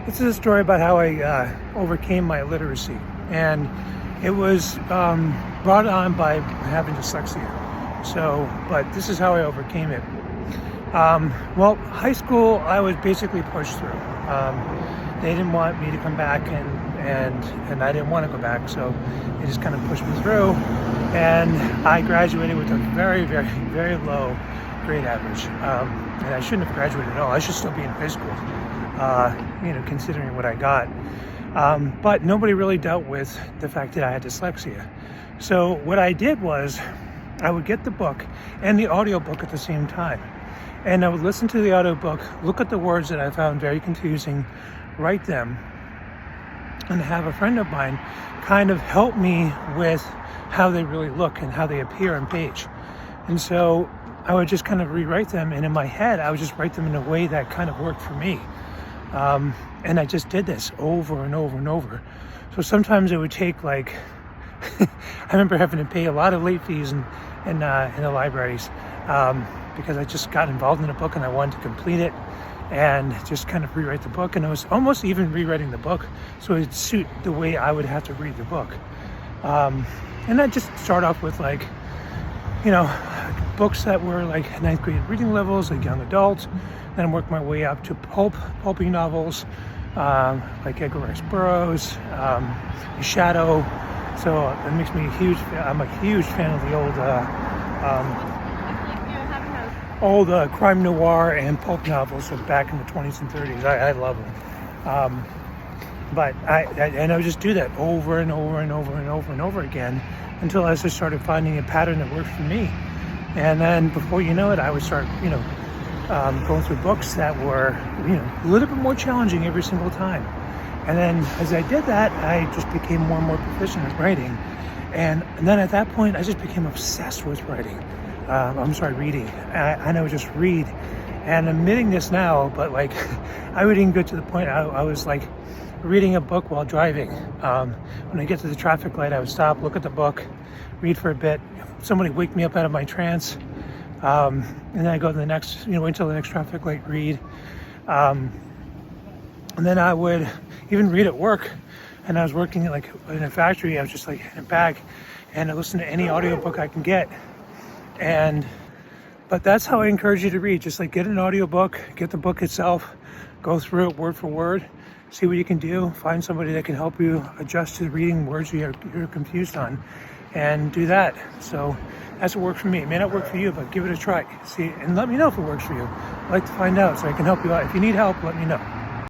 This is a story about how I overcame my illiteracy, and it was brought on by having dyslexia. But this is how I overcame it. Well, high school, I was basically pushed through. They didn't want me to come back, and I didn't want to go back, so they just kind of pushed me through. And I graduated with a very, very, very low grade average. And I shouldn't have graduated at all. I should still be in high school, considering what I got. But nobody really dealt with the fact that I had dyslexia. So what I did was I would get the book and the audiobook at the same time. And I would listen to the audiobook, look at the words that I found very confusing, write them, and have a friend of mine kind of help me with how they really look and how they appear on page. And so I would just kind of rewrite them, and in my head, I would just write them in a way that kind of worked for me. And I just did this over and over and over. So sometimes it would take I remember having to pay a lot of late fees in the libraries because I just got involved in a book and I wanted to complete it and just kind of rewrite the book. And I was almost even rewriting the book so it would suit the way I would have to read the book. And I just start off with books that were like ninth grade reading levels, like young adults, then work my way up to pulpy novels, like Edgar Rice Burroughs, The Shadow. So that makes me I'm a huge fan of the old crime noir and pulp novels of back in the 20s and 30s. I love them. But I would just do that over and over and over and over and over again until I just started finding a pattern that worked for me. And then before you know it, I would start, going through books that were, a little bit more challenging every single time. And then as I did that, I just became more and more proficient at writing. And then at that point, I just became obsessed with writing. Reading. And I would just read. And I'm admitting this now, but I would even get to the point I was reading a book while driving. When I get to the traffic light, I would stop, look at the book, read for a bit. Somebody wake me up out of my trance. And then I go to the next, wait until the next traffic light, read. And then I would even read at work. And I was working in a factory. I was just in a bag, and I listened to any audiobook I can get. But that's how I encourage you to read. Just get an audiobook, get the book itself, go through it word for word, see what you can do, find somebody that can help you adjust to the reading words you're confused on, and do that. So that's what worked for me. It may not work for you, but give it a try. See, and let me know if it works for you. I'd like to find out so I can help you out. If you need help, let me know.